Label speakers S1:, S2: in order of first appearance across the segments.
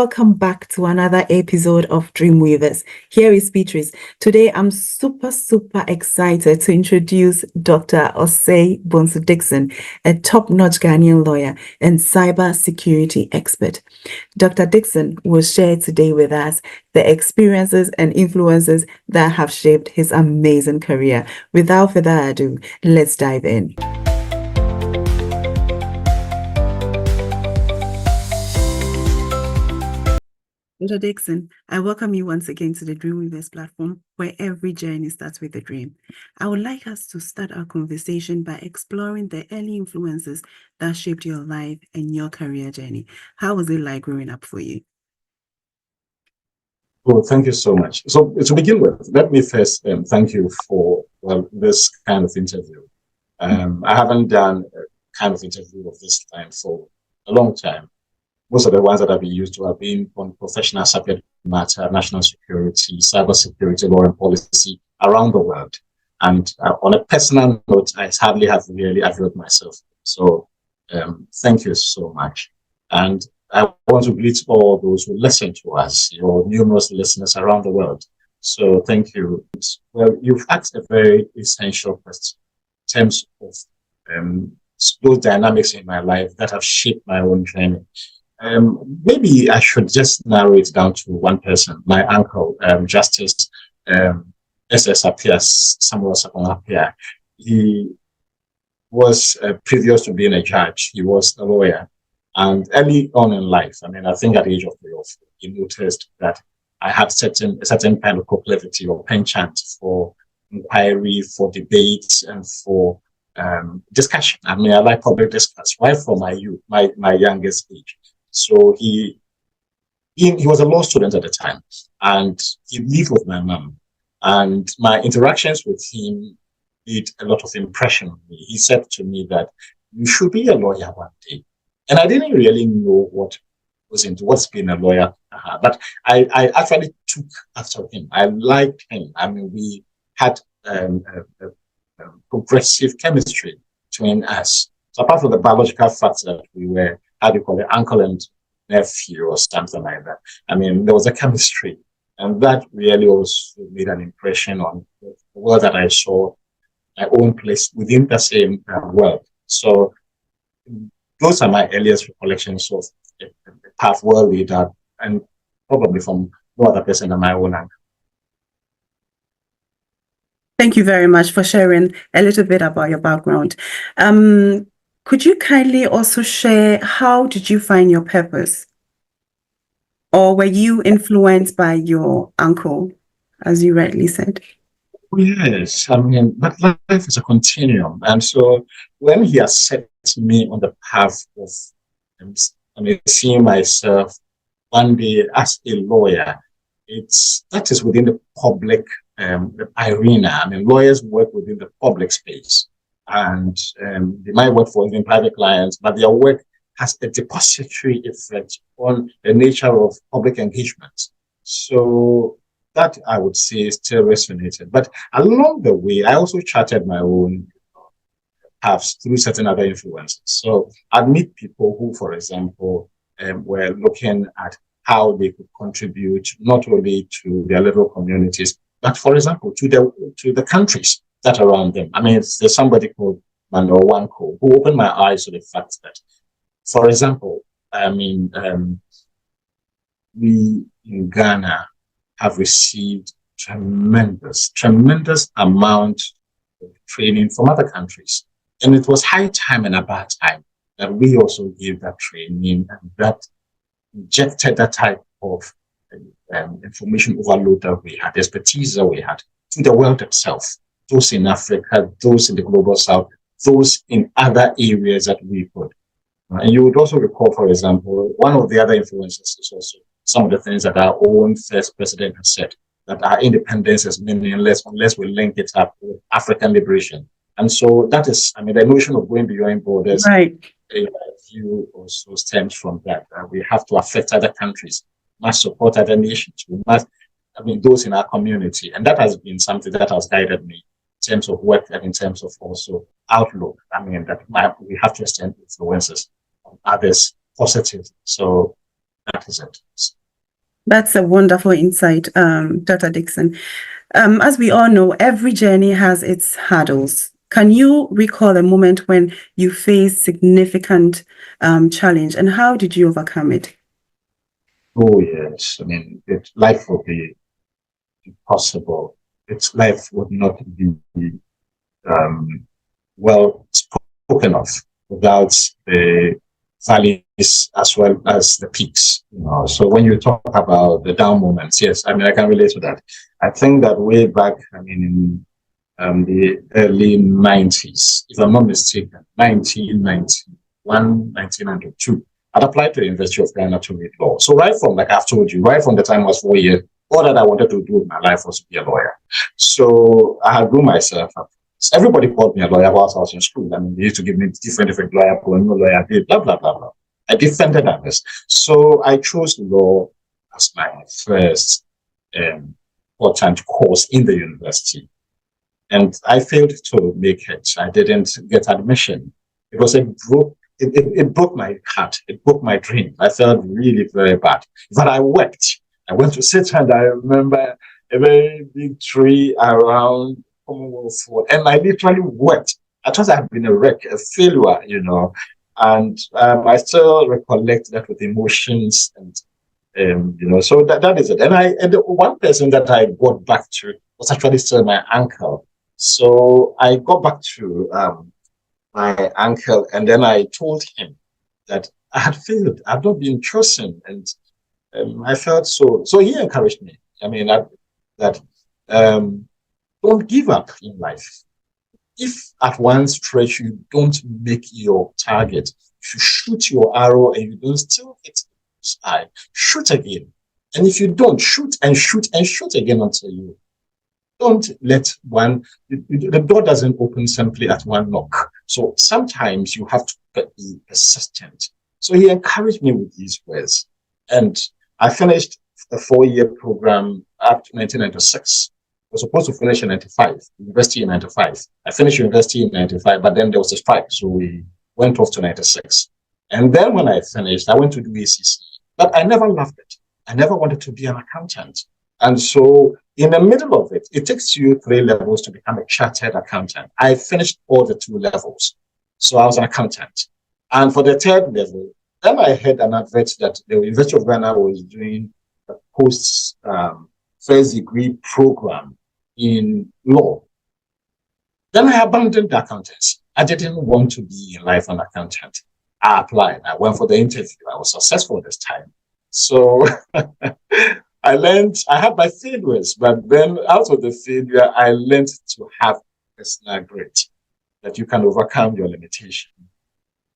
S1: welcome back to another episode of Dreamweavers. Here is Beatrice. Today, I'm super excited to introduce Dr. Osei Bonsu Dickson, a top-notch Ghanaian lawyer and cybersecurity expert. Dr. Dickson will share today with us the experiences and influences that have shaped his amazing career. Without further ado, let's dive in. Dr. Dickson, I welcome you once again to the Dreamweavers platform, where every journey starts with a dream. I would like us to start our conversation by exploring the early influences that shaped your life and your career journey. How was it like growing up for you?
S2: Well, thank you so much. So to begin with, let me first thank you for this kind of interview. I haven't done a kind of interview of this time for a long time. Most of the ones that I've been used to have been on professional subject matter, national security, cybersecurity, law and policy around the world. And on a personal note, I hardly have really availed myself. So thank you so much. And I want to greet all those who listen to us, your numerous listeners around the world. So thank you. Well, you've asked a very essential question in terms of those dynamics in my life that have shaped my own journey. Maybe I should just narrow it down to one person, my uncle, Justice S.S. Appiah's Samuel Sapon-Appiah. He was previous to being a judge. He was a lawyer. And early on in life, I think at the age of 12, he noticed that I had a certain kind of proclivity or penchant for inquiry, for debate, and for discussion. I like public discourse right from my youth, my youngest age. So he was a law student at the time, and he lived with my mom. And my interactions with him did a lot of impression on me. He said to me that you should be a lawyer one day. And I didn't really know what was into what's being a lawyer. But I actually took after him. I liked him. We had progressive chemistry between us. So apart from the biological fact that we were, uncle and nephew or something like that, there was a chemistry. And that really also made an impression on the world that I saw, my own place within the same world. So those are my earliest recollections of a path well laid out, and probably from no other person than my own uncle.
S1: Thank you very much for sharing a little bit about your background. Could you kindly also share, how did you find your purpose? Or were you influenced by your uncle, as you rightly said?
S2: Yes, but life is a continuum. And so when he has set me on the path of seeing myself one day as a lawyer, that is within the public arena. Lawyers work within the public space. And they might work for even private clients, but their work has a depository effect on the nature of public engagement. So that, I would say, still resonated. But along the way, I also charted my own paths through certain other influences. So I'd meet people who, for example, were looking at how they could contribute not only to their little communities, but, for example, to the countries that are around them. There's somebody called Manuel Wanko who opened my eyes to the fact that, for example, we in Ghana have received tremendous amount of training from other countries. And it was high time and about time that we also gave that training, and that injected that type of information overload that we had, expertise that we had, to the world itself. Those in Africa, those in the global south, those in other areas that we could. And you would also recall, for example, one of the other influences is also some of the things that our own first president has said, that our independence is meaningless unless we link it up with African liberation. And so that is, the notion of going beyond borders,
S1: right.
S2: A view also stems from that. We have to affect other countries, must support other nations, we must, those in our community. And that has been something that has guided me in terms of work and in terms of also outlook. That we have to extend influences on others positively. So That is it.
S1: That's a wonderful insight, Dr. Dickson. As we all know, every journey has its hurdles. Can you recall a moment when you faced significant challenge, and how did you overcome it?
S2: Oh, yes. I mean, life would be impossible. Life would not be well spoken of without the valleys as well as the peaks. So when you talk about the down moments, yes, I mean, I can relate to that. I think that way back, I mean, in the early 90s, if I'm not mistaken, 1991, 1992, I'd applied to the University of Ghana to read law. So right from, like I've told you, right from the time I was 4 years, all that I wanted to do in my life was to be a lawyer. So I had grew myself up. Everybody called me a lawyer whilst I was in school. I mean, they used to give me different lawyer, colonial lawyer, blah, blah, blah, blah. I defended others. So I chose law as my first important course in the university. And I failed to make it. I didn't get admission because it broke my heart. It broke my dream. I felt really very bad. But I wept. I went to sit and I remember a very big tree around Commonwealth Ford, and I literally wept. I thought I had been a wreck, a failure, and I still recollect that with emotions, and so that is it. And the one person that I got back to was actually still my uncle. So I got back to my uncle, and then I told him that I had failed. I've not been chosen, and I felt so. So he encouraged me. I mean, that don't give up in life. If at one stretch you don't make your target, if you shoot your arrow and you don't still hit the eye, shoot again. And if you don't, shoot and shoot and shoot again until you don't let the door doesn't open simply at one knock. So sometimes you have to be persistent. So he encouraged me with these words. And I finished a 4-year program up to 1996. I was supposed to finish in 95, university in 95. I finished university in 95, but then there was a strike, so we went off to 96. And then when I finished, I went to do ACC. But I never loved it. I never wanted to be an accountant. And so in the middle of it, it takes you 3 levels to become a chartered accountant. I finished all the 2 levels. So I was an accountant. And for the 3rd level, then I heard an advert that the University of Ghana was doing a first degree program in law. Then I abandoned the accountancy. I didn't want to be in life an accountant. I applied. I went for the interview. I was successful this time. So I learned, I had my failures, but then out of the failure, I learned to have personal grit, that you can overcome your limitation.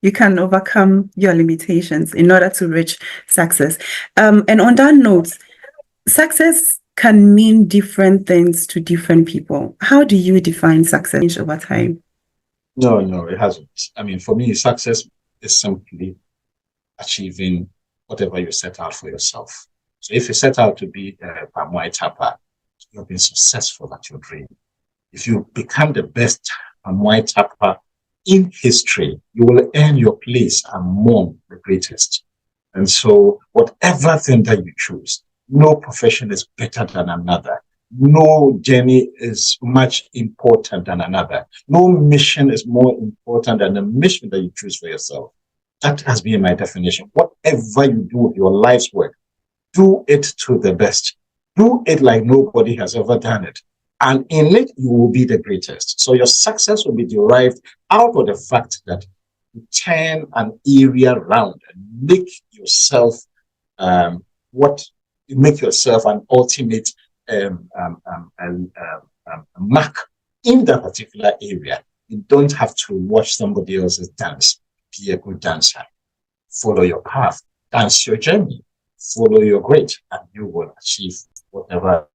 S1: You can overcome your limitations in order to reach success. And on that note, success can mean different things to different people. How do you define success over time?
S2: No, it hasn't. I mean, for me, success is simply achieving whatever you set out for yourself. So if you set out to be a palm white tapper, you've been successful at your dream. If you become the best palm white tapper in history, you will earn your place among the greatest. And so whatever thing that you choose, no profession is better than another. No journey is much important than another. No mission is more important than the mission that you choose for yourself. That has been my definition. Whatever you do with your life's work, do it to the best. Do it like nobody has ever done it. And in it, you will be the greatest. So your success will be derived out of the fact that you turn an area around and make yourself make yourself an ultimate mark in that particular area. You don't have to watch somebody else's dance. Be a good dancer. Follow your path. Dance your journey. Follow your grit, and you will achieve whatever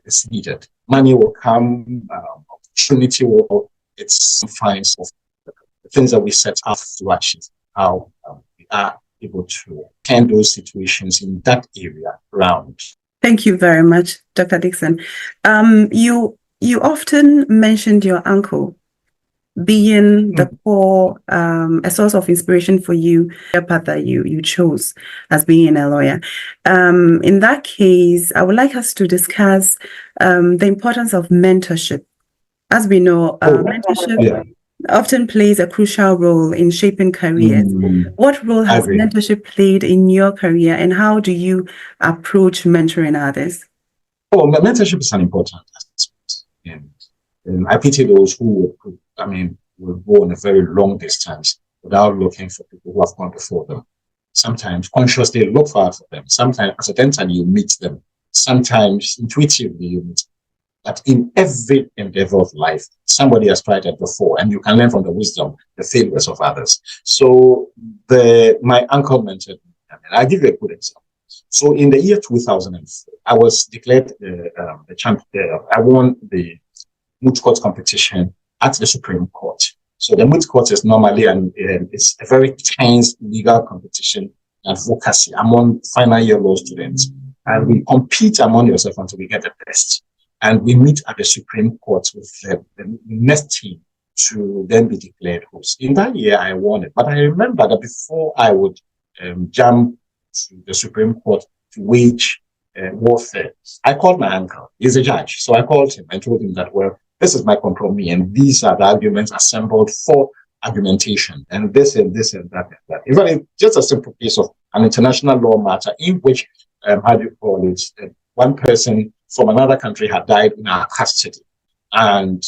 S2: is needed. Money will come, opportunity will. It's signs of the things that we set out to achieve. How we are able to turn those situations in that area around.
S1: Thank you very much, Dr. Dickson. You often mentioned your uncle. being the core, a source of inspiration for you, the path that you chose as being a lawyer. In that case, I would like us to discuss the importance of mentorship. As we know, mentorship often plays a crucial role in shaping careers. What role has mentorship played in your career, and how do you approach mentoring others?
S2: Oh, mentorship is an important aspect. And I pity those who would go on a very long distance without looking for people who have gone before them. Sometimes consciously look for them. Sometimes accidentally you meet them. Sometimes intuitively you meet them. But in every endeavor of life, somebody has tried it before, and you can learn from the wisdom, the failures of others. So my uncle mentored me. I'll give you a good example. So in the year 2004, I was declared the champion. I won the moot court competition at the Supreme Court. So the moot court is normally it's a very tense legal competition and advocacy among final year law students. And we compete among yourself until we get the best. And we meet at the Supreme Court with the next team to then be declared host. In that year, I won it. But I remember that before I would jump to the Supreme Court to wage warfare, I called my uncle. He's a judge. So I called him and told him that, well, this is my compromise, and these are the arguments assembled for argumentation, and this and this and that and that. In fact, just a simple case of an international law matter in which, one person from another country had died in our custody, and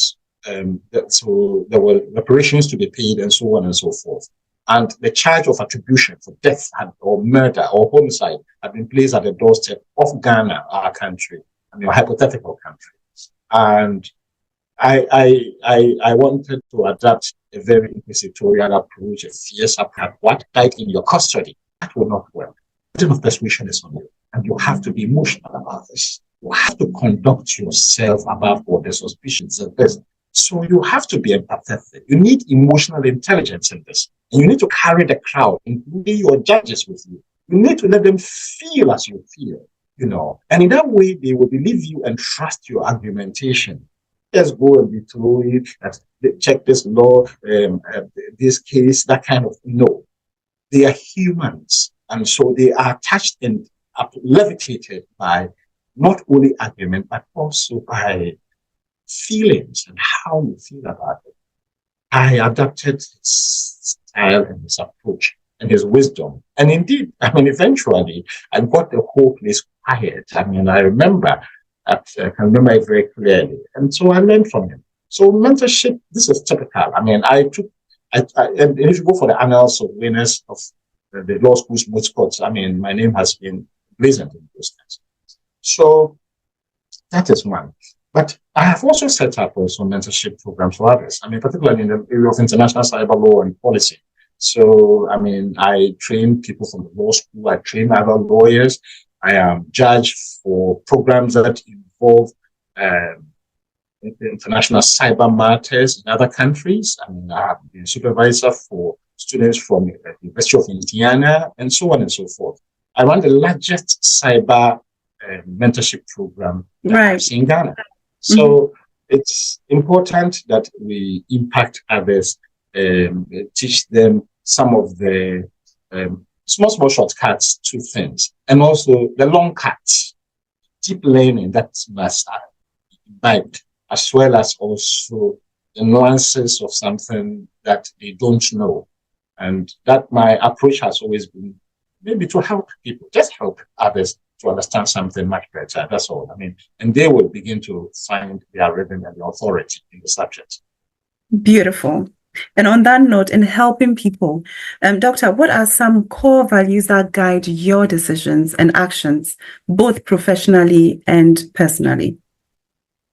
S2: so there were reparations to be paid and so on and so forth. And the charge of attribution for death or murder or homicide had been placed at the doorstep of Ghana, our country, a hypothetical country. And I wanted to adapt a very inquisitorial approach, a fierce approach. What died in your custody? That will not work. The burden of persuasion is on you, and you have to be emotional about this. You have to conduct yourself above all the suspicions of this. So you have to be empathetic. You need emotional intelligence in this. And you need to carry the crowd, including your judges with you. You need to let them feel as you feel, And in that way, they will believe you and trust your argumentation. Just go and be told that check this law, this case, that kind of, no. They are humans. And so they are touched and levitated by not only argument, but also by feelings and how you feel about it. I adopted his style and his approach and his wisdom. And indeed, eventually I got the whole place quiet. I remember, I can remember it very clearly. And so I learned from him. So mentorship, this is typical. And if you go for the annals of winners of the law school's moot courts, my name has been blazoned in those things. So that is one. But I have also set up also mentorship programs for others. Particularly in the area of international cyber law and policy. So, I train people from the law school. I train other lawyers. I am judge for programs that involve international cyber matters in other countries. I have been supervisor for students from the University of Indiana and so on and so forth. I run the largest cyber mentorship program that in Ghana. So it's important that we impact others, teach them some of the small shortcuts to things, and also the long cuts, deep learning that must be imbibed, as well as also the nuances of something that they don't know. And that my approach has always been maybe to help people, just help others to understand something much better. That's all. And they will begin to find their rhythm and the authority in the subject.
S1: Beautiful. And on that note, in helping people, Doctor, what are some core values that guide your decisions and actions, both professionally and personally?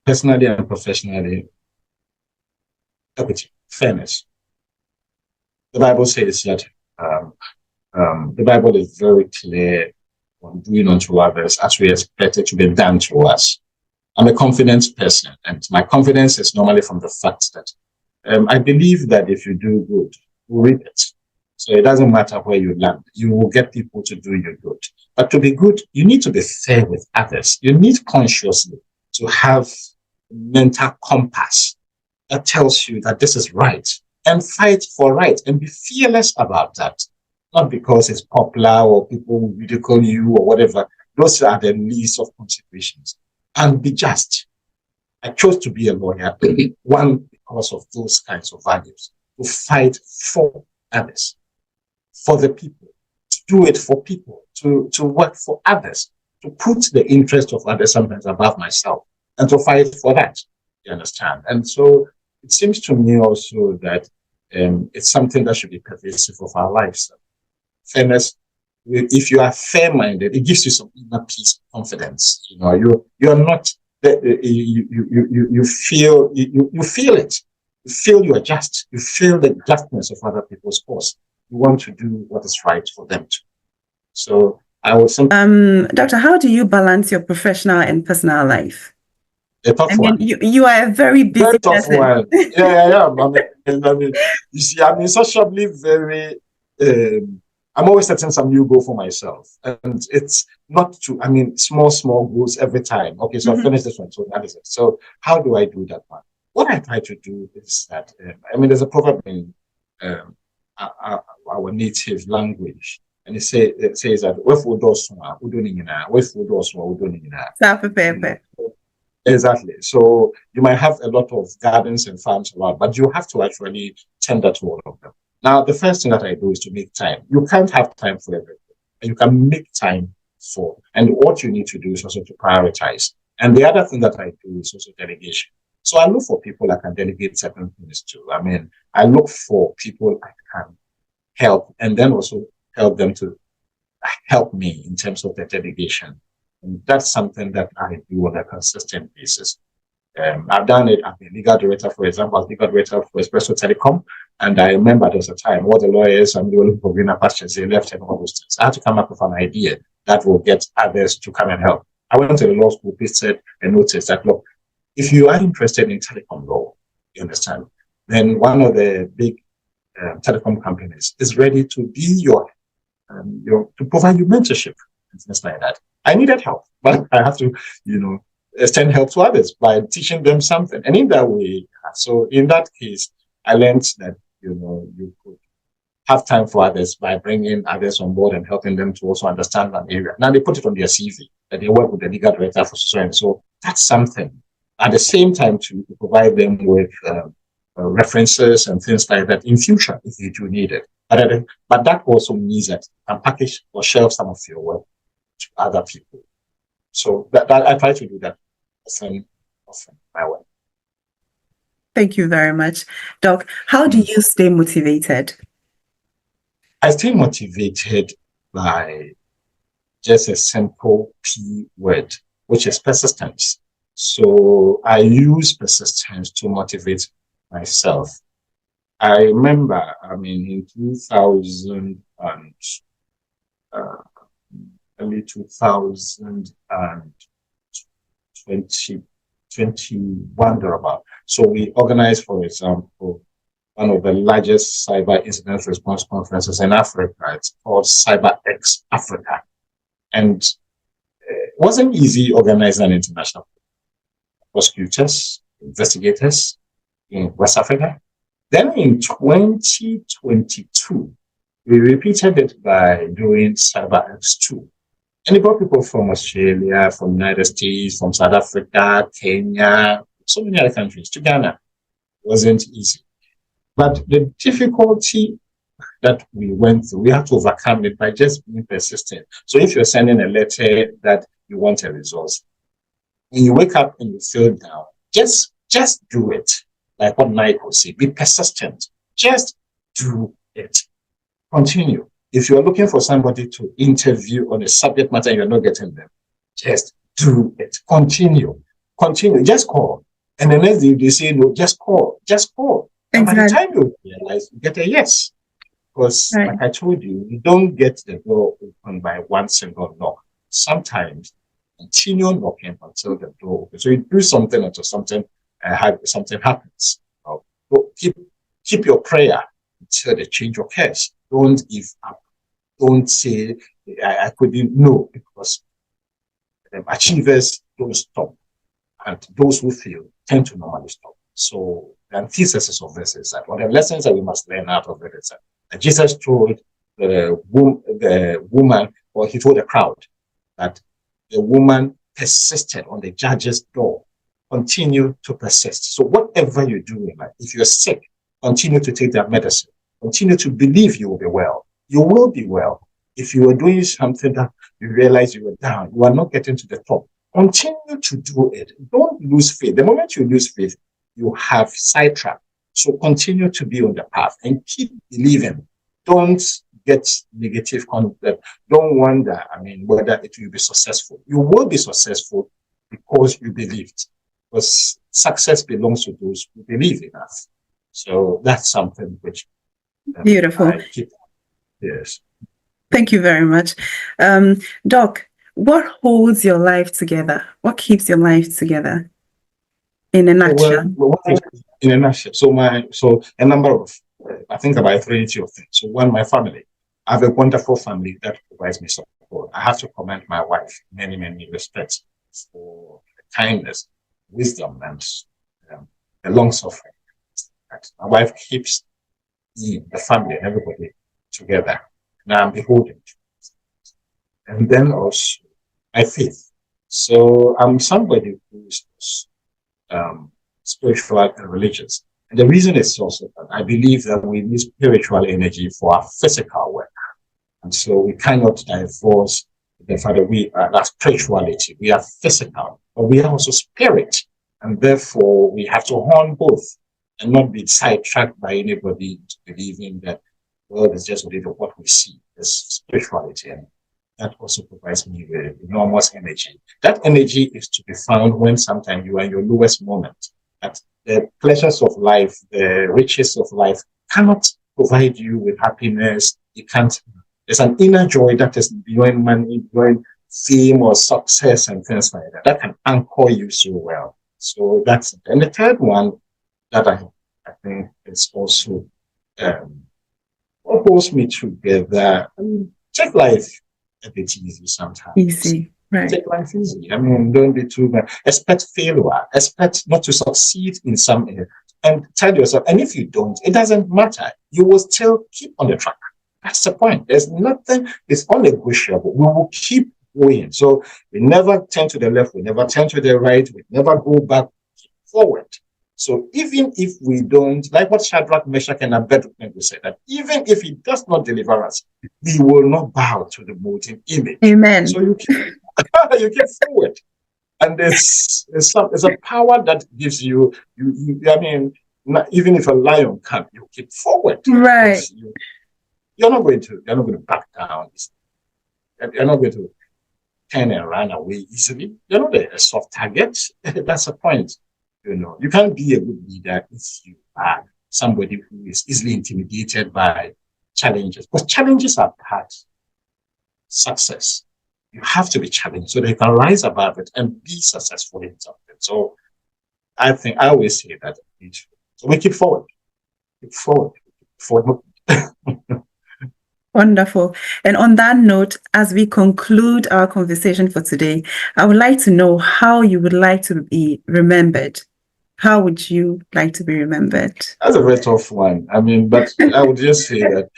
S2: Personally and professionally, equity, fairness. The Bible says that the Bible is very clear on doing unto others as we expect it to be done to us. I'm a confident person, and my confidence is normally from the fact that I believe that if you do good, you reap it. So it doesn't matter where you land. You will get people to do you good. But to be good, you need to be fair with others. You need consciously to have mental compass that tells you that this is right, and fight for right and be fearless about that. Not because it's popular or people will ridicule you or whatever. Those are the least of considerations. And be just. I chose to be a lawyer, one, because of those kinds of values, to fight for others, for the people, to do it for people, to work for others, to put the interest of others sometimes above myself, and to fight for that. You understand? And so it seems to me also that it's something that should be pervasive of our lives. Fairness, if you are fair-minded, it gives you some inner peace, confidence. You know, you're not, you feel it. You feel you are just. You feel the justness of other people's cause. You want to do what is right for them too. So I would simply...
S1: Doctor, how do you balance your professional and personal life?
S2: A tough one.
S1: You are a very busy
S2: very tough
S1: person.
S2: one. Yeah. I mean, you see, I'm sociably very. I'm always setting some new goal for myself, and it's not to. I mean, small goals every time. Okay, so I finished this one, so that is it. So how do I do that one? What I try to do is that. I mean, there's a proverb in our native language. And it says that exactly. So you might have a lot of gardens and farms around, but you have to actually tender to all of them. Now, the first thing that I do is to make time. You can't have time for everything. You can make time for, and what you need to do is also to prioritize. And the other thing that I do is also delegation. So I look for people I can delegate certain things to. I mean, I look for people I can help, and then also help them to help me in terms of the delegation. And that's something that I do on a consistent basis. I've done it. I've been legal director, for example, as legal director for Espresso Telecom. And I remember there was a time all the lawyers and the looking for greener pastures, they left and all those things. I had to come up with an idea that will get others to come and help. I went to the law school, pasted a notice that, look, if you are interested in telecom law, you understand, then one of the big telecom companies is ready to be to provide you mentorship and things like that. I needed help, but I have to, extend help to others by teaching them something. And in that way, so in that case, I learned that, you could have time for others by bringing others on board and helping them to also understand that area. Now they put it on their CV that they work with the legal director for so and so. That's something. At the same time, to provide them with references and things like that in future if you do need it. But that also means that you can package or shelve some of your work to other people. So that I try to do that often my way.
S1: Thank you very much, Doc. How do you stay motivated?
S2: I stay motivated by just a simple P word, which is persistence. So I use persistence to motivate myself. I remember, in 2000 and early 2021 thereabout. So we organized, for example, one of the largest cyber incident response conferences in Africa. It's called CyberX Africa. And it wasn't easy organizing an international prosecutors, investigators in West Africa. Then in 2022, we repeated it by doing CyberX2. And it brought people from Australia, from the United States, from South Africa, Kenya, so many other countries to Ghana. It wasn't easy. But the difficulty that we went through, we had to overcome it by just being persistent. So if you're sending a letter that you want a result, when you wake up and you feel down, just do it. Like what Michael said, be persistent. Just do it. Continue. If you're looking for somebody to interview on a subject matter and you're not getting them, just do it. Continue. Just call. And the next day they say no, just call. And by the time you realize, you get a yes. Because like I told you, you don't get the door open by one single knock. Sometimes continue knocking until the door opens. So you do something until something happens. Keep your prayer until the change occurs. Don't give up. Don't say I couldn't. No, because achievers don't stop, and those who fail tend to normally stop. So the antithesis of this is that one of the lessons that we must learn out of it is that Jesus told the woman, or he told the crowd, that the woman persisted on the judge's door. Continue to persist. So whatever you do in life, if you're sick, continue to take that medicine. Continue to believe you will be well. You will be well. If you are doing something that you realize you were down, you are not getting to the top, continue to do it. Don't lose faith. The moment you lose faith, you have sidetracked. So continue to be on the path and keep believing. Don't get negative concept. Don't wonder, whether it will be successful. You will be successful because you believed. Because success belongs to those who believe in us. So that's something which
S1: beautiful.
S2: I keep. Yes.
S1: Thank you very much. Doc, what holds your life together? What keeps your life together? In a nutshell.
S2: In a nutshell. So a number of, I think about a variety of things. So one, my family. I have a wonderful family that provides me support. I have to commend my wife in many, many respects for kindness, wisdom, and the long suffering. My wife keeps the family and everybody together. Now I'm beholden to it. And then also my faith. So I'm somebody who is spiritual and religious. And the reason is also that I believe that we need spiritual energy for our physical work. And so we cannot divorce the fact that we are spirituality. We are physical, but we are also spirit. And therefore we have to hone both and not be sidetracked by anybody into believing that the world is just a little what we see as spirituality. And that also provides me with enormous energy. That energy is to be found when sometimes you are in your lowest moment. That the pleasures of life, the riches of life cannot provide you with happiness. You can't. There's an inner joy that is beyond money, beyond fame or success and things like that. That can anchor you so well. So that's it. And the third one that I think is also what holds me together. Take life a bit easy sometimes.
S1: Easy, right.
S2: Take life easy. Don't be too bad. Expect failure. Expect not to succeed in some area. And tell yourself, and if you don't, it doesn't matter. You will still keep on the track. That's the point. There's nothing, it's unnegotiable. We will keep going. So we never turn to the left, we never turn to the right, we never go back, keep forward. So even if we don't, like what Shadrach, Meshach, and Abednego said, that even if he does not deliver us, we will not bow to the molten image.
S1: Amen.
S2: So you keep, you keep forward. And there's a power that gives you, even if a lion comes, you keep forward.
S1: Right.
S2: You're not going to back down. You're not going to turn and run away easily. You're not a soft target. That's the point. You can't be a good leader if you are somebody who is easily intimidated by challenges. But challenges are part of success. You have to be challenged so that you can rise above it and be successful in something. So I always say that. So we keep forward. Keep forward.
S1: Wonderful. And on that note, as we conclude our conversation for today, I would like to know how you would like to be remembered. How would you like to be remembered?
S2: That's a very tough one. But I would just say that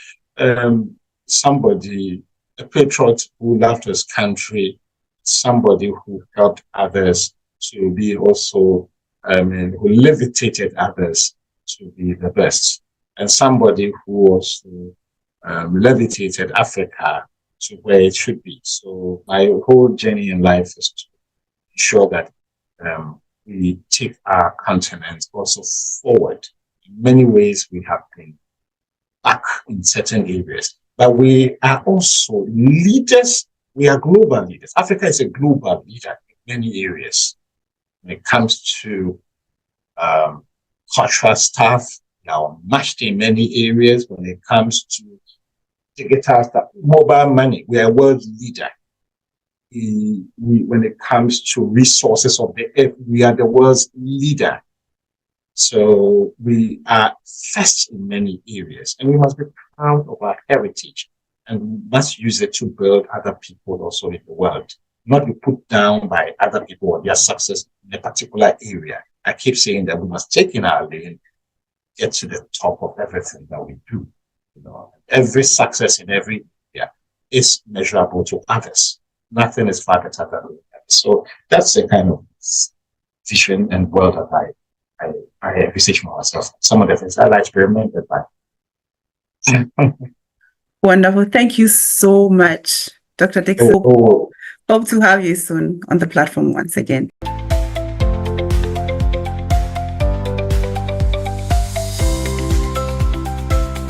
S2: somebody, a patriot who loved his country, somebody who helped others to be also, who levitated others to be the best, and somebody who also levitated Africa to where it should be. So my whole journey in life is to ensure that we take our continent also forward. In many ways, we have been back in certain areas, but we are also leaders. We are global leaders. Africa is a global leader in many areas. When it comes to cultural stuff, we are matched in many areas. When it comes to digital stuff, mobile money, we are a world leader. When it comes to resources of the earth, we are the world's leader. So we are first in many areas, and we must be proud of our heritage, and we must use it to build other people also in the world, not be put down by other people or their success in a particular area. I keep saying that we must take in our lane, get to the top of everything that we do. Every success in every area is measurable to others. Nothing is far better than others. So that's the kind of vision and world that I envisage for myself. Some of the things I experimented by.
S1: Wonderful. Thank you so much, Dr. Dickson. Hope to have you soon on the platform once again.